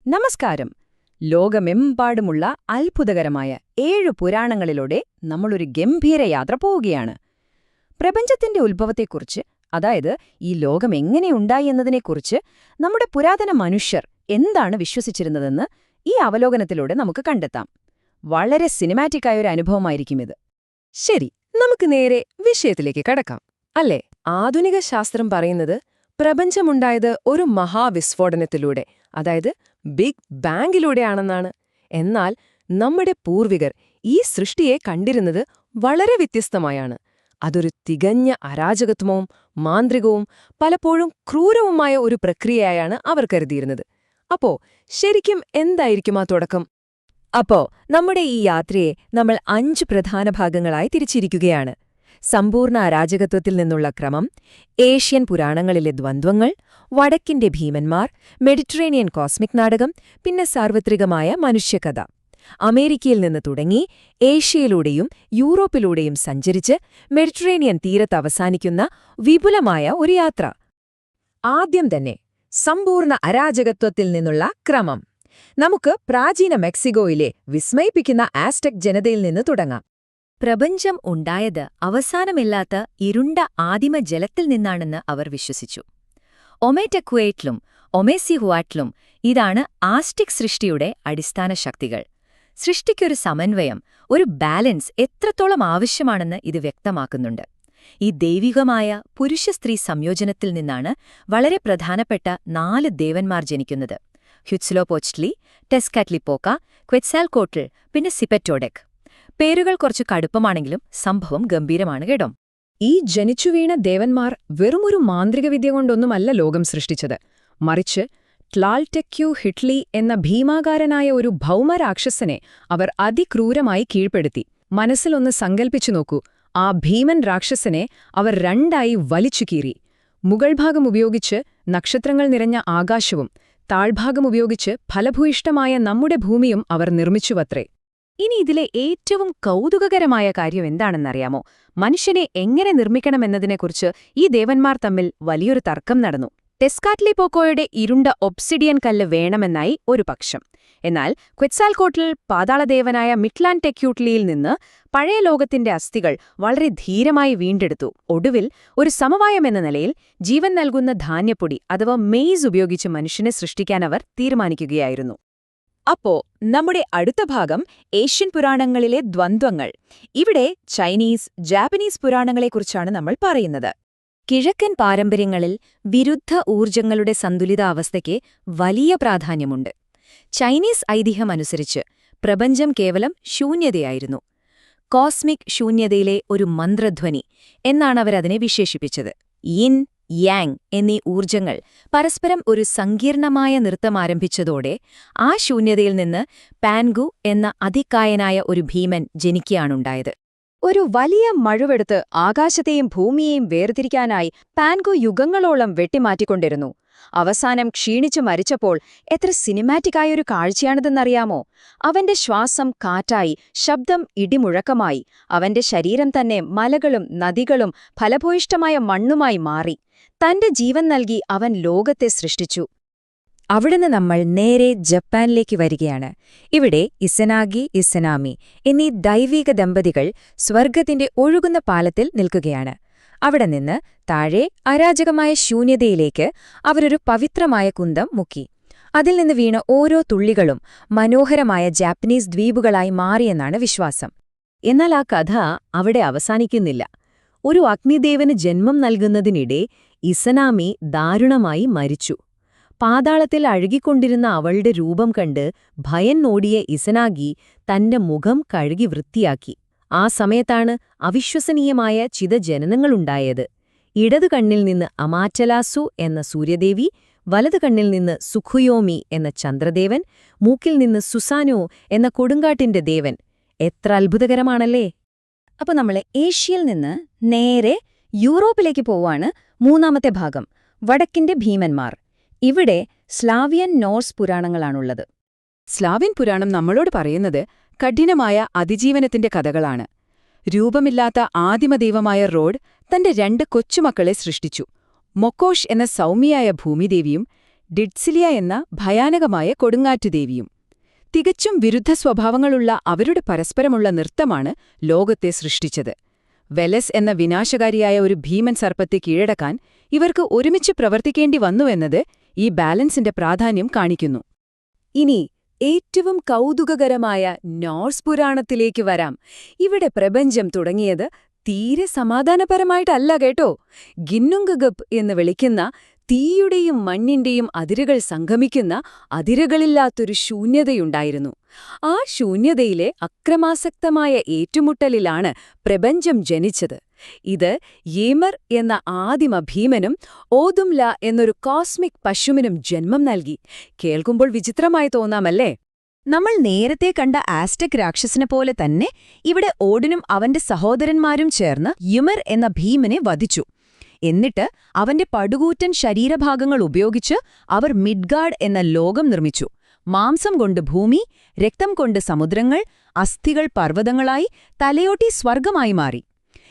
നമസ്കാരം. ലോകമെമ്പാടുമുള്ള അത്ഭുതകരമായ 7 പുരാണങ്ങളിലൂടെ നമ്മളൊരു ഗംഭീര യാത്ര പോവുകയാണ്. പ്രപഞ്ചത്തിന്റെ ഉത്ഭവത്തെക്കുറിച്ച്, അതായത് ഈ ലോകം എങ്ങനെയുണ്ടായി എന്നതിനെക്കുറിച്ച് നമ്മുടെ പുരാതന മനുഷ്യർ എന്താണ് വിശ്വസിച്ചിരുന്നതെന്ന് ഈ അവലോകനത്തിലൂടെ നമുക്ക് കണ്ടെത്താം. വളരെ സിനിമാറ്റിക്കായ ഒരു അനുഭവമായിരിക്കും ഇത്. ശരി, നമുക്ക് നേരെ വിഷയത്തിലേക്ക് കടക്കാം. അല്ലേ, ആധുനിക ശാസ്ത്രം പറയുന്നത് പ്രപഞ്ചമുണ്ടായത് ഒരു മഹാവിസ്ഫോടനത്തിലൂടെ, അതായത് ബിഗ് ബാങ്കിലൂടെയാണെന്നാണ്. എന്നാൽ നമ്മുടെ പൂർവികർ ഈ സൃഷ്ടിയെ കണ്ടിരുന്നത് വളരെ വ്യത്യസ്തമായാണ്. അതൊരു തികഞ്ഞ അരാജകത്വവും മാന്ത്രികവും പലപ്പോഴും ക്രൂരവുമായ ഒരു പ്രക്രിയയായാണ് അവർ കരുതിയിരുന്നത്. അപ്പോ ശരിക്കും എന്തായിരിക്കും ആ തുടക്കം? അപ്പോ നമ്മുടെ ഈ യാത്രയെ നമ്മൾ 5 പ്രധാന ഭാഗങ്ങളായി തിരിച്ചിരിക്കുകയാണ്. സമ്പൂർണ്ണ അരാജകത്വത്തിൽ നിന്നുള്ള ക്രമം, ഏഷ്യൻ പുരാണങ്ങളിലെ ദ്വന്ദ്വങ്ങൾ, വടക്കിന്റെ ഭീമന്മാർ, മെഡിറ്ററേനിയൻ കോസ്മിക് നാടകം, പിന്നെ സാർവത്രികമായ മനുഷ്യകഥ. അമേരിക്കയിൽ നിന്ന് തുടങ്ങി ഏഷ്യയിലൂടെയും യൂറോപ്പിലൂടെയും സഞ്ചരിച്ച് മെഡിറ്ററേനിയൻ തീരത്ത് അവസാനിക്കുന്ന വിപുലമായ ഒരു യാത്ര. ആദ്യം തന്നെ സമ്പൂർണ്ണ അരാജകത്വത്തിൽ നിന്നുള്ള ക്രമം. നമുക്ക് പ്രാചീന മെക്സിക്കോയിലെ വിസ്മയിപ്പിക്കുന്ന ആസ്ടെക് ജനതയിൽ നിന്ന് തുടങ്ങാം. പ്രപഞ്ചം ഉണ്ടായത് അവസാനമില്ലാത്ത ഇരുണ്ട ആദിമ ജലത്തിൽ നിന്നാണെന്ന് അവർ വിശ്വസിച്ചു. ഒമേറ്റക്വേറ്റ്ലും ഒമേസിഹുവാറ്റ്ലും ഇതാണ് ആസ്റ്റിക് സൃഷ്ടിയുടെ അടിസ്ഥാന ശക്തികൾ. സൃഷ്ടിക്കൊരു സമന്വയം, ഒരു ബാലൻസ് എത്രത്തോളം ആവശ്യമാണെന്ന് ഇത് വ്യക്തമാക്കുന്നുണ്ട്. ഈ ദൈവികമായ പുരുഷ-സ്ത്രീ സംയോജനത്തിൽ നിന്നാണ് വളരെ പ്രധാനപ്പെട്ട 4 ദേവന്മാർ ജനിക്കുന്നത്: ഹ്യുറ്റ്സിലോപോച്ട്ലി, ടെസ്കാറ്റ്ലിപ്പോക്ക, ക്വെറ്റ്സാൽകോട്ട്ൽ, പിന്നെ സിപെറ്റോഡെക്. പേരുകൾ കുറച്ച് കടുപ്പമാണെങ്കിലും സംഭവം ഗംഭീരമാണ് കേട്ടോ. ഈ ജനിച്ചുവീണ ദേവന്മാർ വെറുമൊരു മാന്ത്രികവിദ്യ കൊണ്ടൊന്നുമല്ല ലോകം സൃഷ്ടിച്ചത്. മറിച്ച് ട്ലാൽടെക്യു ഹിറ്റ്ലി എന്ന ഭീമാകാരനായ ഒരു ഭൗമരാക്ഷസനെ അവർ അതിക്രൂരമായി കീഴ്പ്പെടുത്തി. മനസ്സിലൊന്ന് സങ്കൽപ്പിച്ചു നോക്കൂ, ആ ഭീമൻ രാക്ഷസനെ അവർ 2ആയി വലിച്ചു കീറി. മുകൾഭാഗം ഉപയോഗിച്ച് നക്ഷത്രങ്ങൾ നിറഞ്ഞ ആകാശവും താഴ്ഭാഗം ഉപയോഗിച്ച് ഫലഭൂയിഷ്ടമായ നമ്മുടെ ഭൂമിയും അവർ നിർമ്മിച്ചുവത്രേ. ഇനി ഇതിലെ ഏറ്റവും കൗതുകകരമായ കാര്യം എന്താണെന്നറിയാമോ? മനുഷ്യനെ എങ്ങനെ നിർമ്മിക്കണമെന്നതിനെക്കുറിച്ച് ഈ ദേവന്മാർ തമ്മിൽ വലിയൊരു തർക്കം നടന്നു. ടെസ്കാറ്റ്ലിപ്പോക്കോയുടെ ഇരുണ്ട ഒബ്സിഡിയൻ കല്ല് വേണമെന്നായി ഒരു പക്ഷം. എന്നാൽ ക്വെറ്റ്സാൽകോട്ട്ൽ പാതാളദേവനായ മിറ്റ്ലാൻടെക്യൂട്ട്ലിയിൽ നിന്ന് പഴയ ലോകത്തിന്റെ അസ്ഥികൾ വളരെ ധീരമായി വീണ്ടെടുത്തു. ഒടുവിൽ ഒരു സമവായമെന്ന നിലയിൽ ജീവൻ നൽകുന്ന ധാന്യപ്പൊടി അഥവാ മെയ്സ് ഉപയോഗിച്ച് മനുഷ്യനെ സൃഷ്ടിക്കാനവർ തീരുമാനിക്കുകയായിരുന്നു. അപ്പോ നമ്മുടെ അടുത്ത ഭാഗം ഏഷ്യൻ പുരാണങ്ങളിലെ ദ്വന്ദ്വങ്ങൾ. ഇവിടെ ചൈനീസ്, ജാപ്പനീസ് പുരാണങ്ങളെക്കുറിച്ചാണ് നമ്മൾ പറയുന്നത്. കിഴക്കൻ പാരമ്പര്യങ്ങളിൽ വിരുദ്ധ ഊർജങ്ങളുടെ സന്തുലിതാവസ്ഥയ്ക്ക് വലിയ പ്രാധാന്യമുണ്ട്. ചൈനീസ് ഐതിഹ്യമനുസരിച്ച് പ്രപഞ്ചം കേവലം ശൂന്യതയായിരുന്നു. കോസ്മിക് ശൂന്യതയിലെ ഒരു മന്ത്രധ്വനി എന്നാണവരതിനെ വിശേഷിപ്പിച്ചത്. യിൻ, യാങ് എന്നീ ഊർജങ്ങൾ പരസ്പരം ഒരു സങ്കീർണമായ നൃത്തമാരംഭിച്ചതോടെ ആ ശൂന്യതയിൽ നിന്ന് പാൻഗു എന്ന അതികായനായ ഒരു ഭീമൻ ജനിക്കുകയാണുണ്ടായത്. ഒരു വലിയ മഴുവെടുത്ത് ആകാശത്തെയും ഭൂമിയെയും വേർതിരിക്കാനായി പാൻഗു യുഗങ്ങളോളം വെട്ടിമാറ്റിക്കൊണ്ടിരുന്നു. അവസാനം ക്ഷീണിച്ചു മരിച്ചപ്പോൾ എത്ര സിനിമാറ്റിക്കായൊരു കാഴ്ചയാണിതെന്നറിയാമോ? അവന്റെ ശ്വാസം കാറ്റായി, ശബ്ദം ഇടിമുഴക്കമായി, അവന്റെ ശരീരം തന്നെ മലകളും നദികളും ഫലഭൂയിഷ്ടമായ മണ്ണുമായി മാറി. തന്റെ ജീവൻ നൽകി അവൻ ലോകത്തെ സൃഷ്ടിച്ചു. അവിടുന്ന് നമ്മൾ നേരെ ജപ്പാനിലേക്ക് വരികയാണ്. ഇവിടെ ഇസനാഗി, ഇസനാമി എന്നീ ദൈവിക ദമ്പതികൾ സ്വർഗത്തിന്റെ ഒഴുകുന്ന പാലത്തിൽ നിൽക്കുകയാണ്. അവിടെ നിന്ന് താഴെ അരാജകമായ ശൂന്യതയിലേക്ക് അവരൊരു പവിത്രമായ കുന്തം മുക്കി. അതിൽ നിന്ന് വീണ ഓരോ തുള്ളികളും മനോഹരമായ ജാപ്പനീസ് ദ്വീപുകളായി മാറിയെന്നാണ് വിശ്വാസം. എന്നാൽ ആ കഥ അവിടെ അവസാനിക്കുന്നില്ല. ഒരു അഗ്നിദേവന് ജന്മം നൽകുന്നതിനിടെ ഇസനാമി ദാരുണമായി മരിച്ചു. പാതാളത്തിൽ അഴുകിക്കൊണ്ടിരുന്ന അവളുടെ രൂപം കണ്ട് ഭയന്നോടിയ ഇസനാഗി തന്റെ മുഖം കഴുകി വൃത്തിയാക്കി. ആ സമയത്താണ് അവിശ്വസനീയമായ ചില ജനനങ്ങളുണ്ടായത്. ഇടതു കണ്ണിൽ നിന്ന് അമാറ്റലാസു എന്ന സൂര്യദേവി, വലതു കണ്ണിൽ നിന്ന് സുഖുയോമി എന്ന ചന്ദ്രദേവൻ, മൂക്കിൽ നിന്ന് സുസാനോ എന്ന കൊടുങ്കാട്ടിന്റെ ദേവൻ. എത്ര അത്ഭുതകരമാണല്ലേ! അപ്പോൾ നമ്മൾ ഏഷ്യയിൽ നിന്ന് നേരെ യൂറോപ്പിലേക്ക് പോവാണ്. 3ാമത്തെ ഭാഗം, വടക്കിന്റെ ഭീമന്മാർ. ഇവിടെ സ്ലാവിയൻ നോർസ് പുരാണങ്ങളാണുള്ളത്. സ്ലാവിൻ പുരാണം നമ്മളോട് പറയുന്നത് കഠിനമായ അതിജീവനത്തിന്റെ കഥകളാണ്. രൂപമില്ലാത്ത ആദിമദൈവമായ റോഡ് തന്റെ 2 കൊച്ചുമക്കളെ സൃഷ്ടിച്ചു. മൊക്കോഷ് എന്ന സൗമ്യയായ ഭൂമിദേവിയും ഡിഡ്സിലിയ എന്ന ഭയാനകമായ കൊടുങ്കാറ്റുദേവിയും. തികച്ചും വിരുദ്ധ സ്വഭാവങ്ങളുള്ള അവരുടെ പരസ്പരമുള്ള നൃത്തമാണ് ലോകത്തെ സൃഷ്ടിച്ചത്. വെലസ് എന്ന വിനാശകാരിയായ ഒരു ഭീമൻ സർപ്പത്തെ കീഴടക്കാൻ ഇവർക്ക് ഒരുമിച്ച് പ്രവർത്തിക്കേണ്ടി വന്നുവെന്നത് ഈ ബാലൻസിന്റെ പ്രാധാന്യം കാണിക്കുന്നു. ഇനി ഏറ്റവും കൗതുകകരമായ നോർസ് പുരാണത്തിലേക്ക് വരാം. ഇവിടെ പ്രപഞ്ചം തുടങ്ങിയത് തീരെ സമാധാനപരമായിട്ടല്ല കേട്ടോ. ഗിന്നുങ്ഗഗപ് എന്ന് വിളിക്കുന്ന തീയുടെയും മണ്ണിന്റെയും അതിരുകൾ സംഗമിക്കുന്ന അതിരുകളില്ലാത്തൊരു ശൂന്യതയുണ്ടായിരുന്നു. ആ ശൂന്യതയിലെ അക്രമാസക്തമായ ഏറ്റുമുട്ടലിലാണ് പ്രപഞ്ചം ജനിച്ചത്. ഇത് യേമർ എന്ന ആദിമ ഭീമനും ഓദുംല എന്നൊരു കോസ്മിക് പശുവിനും ജന്മം നൽകി. കേൾക്കുമ്പോൾ വിചിത്രമായി തോന്നാമല്ലേ? നമ്മൾ നേരത്തെ കണ്ട ആസ്റ്റക് രാക്ഷസിനെ പോലെ തന്നെ ഇവിടെ ഓഡിനും അവന്റെ സഹോദരന്മാരും ചേർന്ന് യുമർ എന്ന ഭീമനെ വധിച്ചു. എന്നിട്ട് അവന്റെ പടുകൂറ്റൻ ശരീരഭാഗങ്ങൾ ഉപയോഗിച്ച് അവർ മിഡ്ഗാർഡ് എന്ന ലോകം നിർമ്മിച്ചു. മാംസം കൊണ്ട് ഭൂമി, രക്തം കൊണ്ട് സമുദ്രങ്ങൾ, അസ്ഥികൾ പർവ്വതങ്ങളായി, തലയോട്ടി സ്വർഗമായി മാറി.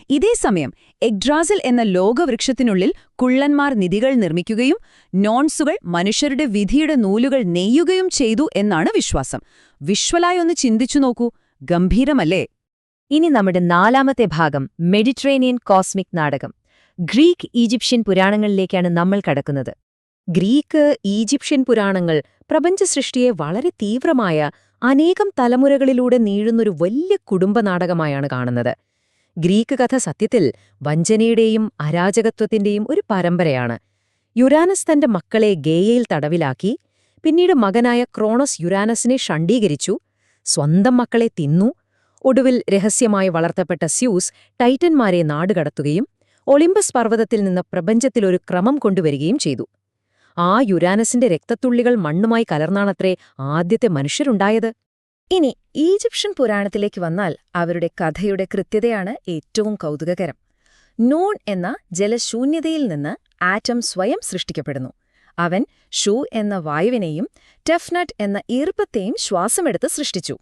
ഇതേസമയം എഗ്ഡ്രാസിൽ എന്ന ലോകവൃക്ഷത്തിനുള്ളിൽ കുള്ളന്മാർ നിധികൾ നിർമ്മിക്കുകയും നോൺസുകൾ മനുഷ്യരുടെ വിധിയുടെ നൂലുകൾ നെയ്യുകയും ചെയ്തു എന്നാണ് വിശ്വാസം. വിഷ്വലായി ഒന്ന് ചിന്തിച്ചു നോക്കൂ, ഗംഭീരമല്ലേ? ഇനി നമ്മുടെ നാലാമത്തെ ഭാഗം, മെഡിറ്ററേനിയൻ കോസ്മിക് നാടകം. ഗ്രീക്ക് ഈജിപ്ഷ്യൻ പുരാണങ്ങളിലേക്കാണ് നമ്മൾ കടക്കുന്നത്. ഗ്രീക്ക് ഈജിപ്ഷ്യൻ പുരാണങ്ങൾ പ്രപഞ്ചസൃഷ്ടിയെ വളരെ തീവ്രമായ അനേകം തലമുറകളിലൂടെ നീളുന്നൊരു വലിയ കുടുംബനാടകമായാണ് കാണുന്നത്. ഗ്രീക്ക് കഥ സത്യത്തിൽ വഞ്ചനയുടെയും അരാജകത്വത്തിന്റെയും ഒരു പരമ്പരയാണ്. യുരാനസ് തന്റെ മക്കളെ ഗേയയിൽ തടവിലാക്കി, പിന്നീട് മകനായ ക്രോണസ് യുരാനസിനെ ഷണ്ഡീകരിച്ചു, സ്വന്തം മക്കളെ തിന്നു. ഒടുവിൽ രഹസ്യമായി വളർത്തപ്പെട്ട സ്യൂസ് ടൈറ്റന്മാരെ നാടുകടത്തുകയും ഒളിമ്പസ് പർവ്വതത്തിൽ നിന്ന് പ്രപഞ്ചത്തിലൊരു ക്രമം കൊണ്ടുവരികയും ചെയ്തു. ആ യുരാനസിന്റെ രക്തത്തുള്ളികൾ മണ്ണുമായി കലർന്നാണത്രേ ആദ്യത്തെ മനുഷ്യരുണ്ടായത്. ഇനി ഈജിപ്ഷ്യൻ പുരാണത്തിലേക്ക് വന്നാൽ അവരുടെ കഥയുടെ കൃത്യതയാണ് ഏറ്റവും കൗതുകകരം. നൂൺ എന്ന ജലശൂന്യതയിൽ നിന്ന് ആറ്റം സ്വയം സൃഷ്ടിക്കപ്പെടുന്നു. അവൻ ഷൂ എന്ന വായുവിനെയും ടെഫ്നട്ട് എന്ന ഈർപ്പത്തെയും ശ്വാസമെടുത്ത് സൃഷ്ടിച്ചു.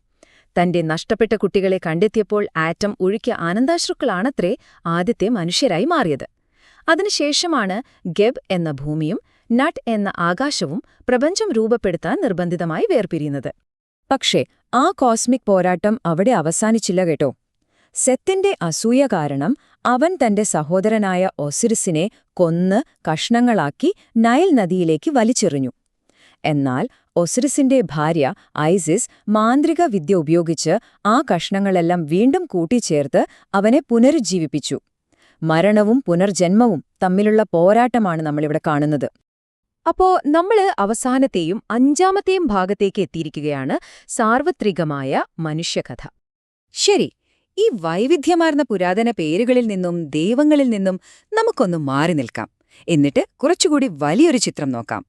തന്റെ നഷ്ടപ്പെട്ട കുട്ടികളെ കണ്ടെത്തിയപ്പോൾ ആറ്റം ഒഴുക്കിയ ആനന്ദാശ്രുക്കളാണത്രേ ആദ്യത്തെ മനുഷ്യരായി മാറിയത്. അതിനുശേഷമാണ് ഗെബ് എന്ന ഭൂമിയും നട്ട് എന്ന ആകാശവും പ്രപഞ്ചം രൂപപ്പെടുത്താൻ നിർബന്ധിതമായി വേർപിരിയുന്നത്. പക്ഷേ ആ കോസ്മിക് പോരാട്ടം അവിടെ അവസാനിച്ചില്ല കേട്ടോ. സെത്തിന്റെ അസൂയ കാരണം അവൻ തന്റെ സഹോദരനായ ഒസിരിസിനെ കൊന്ന് കഷ്ണങ്ങളാക്കി നൈൽ നദിയിലേക്ക് വലിച്ചെറിഞ്ഞു. എന്നാൽ ഒസിരിസിന്റെ ഭാര്യ ഐസിസ് മാന്ത്രിക വിദ്യ ഉപയോഗിച്ച് ആ കഷ്ണങ്ങളെല്ലാം വീണ്ടും കൂട്ടിച്ചേർത്ത് അവനെ പുനരുജ്ജീവിപ്പിച്ചു. മരണവും പുനർജന്മവും തമ്മിലുള്ള പോരാട്ടമാണ് നമ്മളിവിടെ കാണുന്നത്. അപ്പോ നമ്മള് അവസാനത്തെയും അഞ്ചാമത്തെയും ഭാഗത്തേക്ക് എത്തിയിരിക്കുകയാണ്, സാർവത്രികമായ മനുഷ്യകഥ. ശരി, ഈ വൈവിധ്യമാർന്ന പുരാതന പേരുകളിൽ നിന്നും ദൈവങ്ങളിൽ നിന്നും നമുക്കൊന്ന് മാറി നിൽക്കാം. എന്നിട്ട് കുറച്ചുകൂടി വലിയൊരു ചിത്രം നോക്കാം.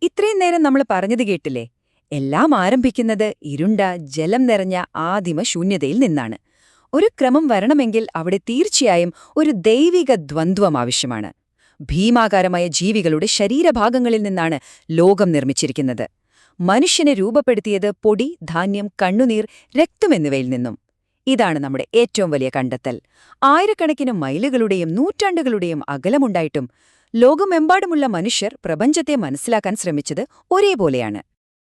ഇത്രയും നേരം നമ്മൾ പറഞ്ഞത് കേട്ടില്ലേ? എല്ലാം ആരംഭിക്കുന്നത് ഇരുണ്ട ജലം നിറഞ്ഞ ആദിമ ശൂന്യതയിൽ നിന്നാണ്. ഒരു ക്രമം വരണമെങ്കിൽ അവിടെ തീർച്ചയായും ഒരു ദൈവിക ദ്വന്ദ്വം ആവശ്യമാണ്. ഭീമാകാരമായ ജീവികളുടെ ശരീരഭാഗങ്ങളിൽ നിന്നാണ് ലോകം നിർമ്മിച്ചിരിക്കുന്നത്. മനുഷ്യനെ രൂപപ്പെടുത്തിയത് പൊടി, ധാന്യം, കണ്ണുനീർ, രക്തം എന്നിവയിൽ നിന്നും. ഇതാണ് നമ്മുടെ ഏറ്റവും വലിയ കണ്ടെത്തൽ. ആയിരക്കണക്കിന് മൈലുകളുടെയും നൂറ്റാണ്ടുകളുടെയും അകലമുണ്ടായിട്ടും ലോകമെമ്പാടുമുള്ള മനുഷ്യർ പ്രപഞ്ചത്തെ മനസ്സിലാക്കാൻ ശ്രമിച്ചത് ഒരേപോലെയാണ്.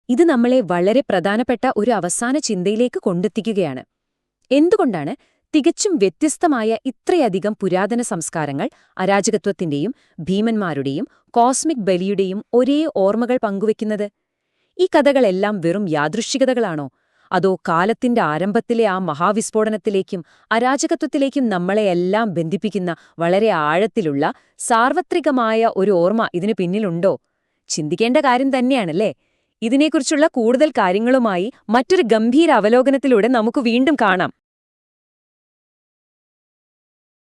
ഇത് നമ്മളെ വളരെ പ്രധാനപ്പെട്ട ഒരു അവസാന ചിന്തയിലേക്ക് കൊണ്ടെത്തിക്കുകയാണ്. എന്തുകൊണ്ടാണ് തികച്ചും വ്യത്യസ്തമായ ഇത്രയധികം പുരാതന സംസ്കാരങ്ങൾ അരാജകത്വത്തിന്റെയും ഭീമന്മാരുടെയും കോസ്മിക് ബലിയുടെയും ഒരേ ഓർമ്മകൾ പങ്കുവെക്കുന്നത്? ഈ കഥകളെല്ലാം വെറും യാദൃശ്ചികതകളാണോ? അതോ കാലത്തിന്റെ ആരംഭത്തിലെ ആ മഹാവിസ്ഫോടനത്തിലേക്കും അരാജകത്വത്തിലേക്കും നമ്മളെയെല്ലാം ബന്ധിപ്പിക്കുന്ന വളരെ ആഴത്തിലുള്ള സാർവത്രികമായ ഒരു ഓർമ്മ ഇതിനു പിന്നിലുണ്ടോ? ചിന്തിക്കേണ്ട കാര്യം തന്നെയാണല്ലേ? ഇതിനെക്കുറിച്ചുള്ള കൂടുതൽ കാര്യങ്ങളുമായി മറ്റൊരു ഗംഭീര അവലോകനത്തിലൂടെ നമുക്ക് വീണ്ടും കാണാം.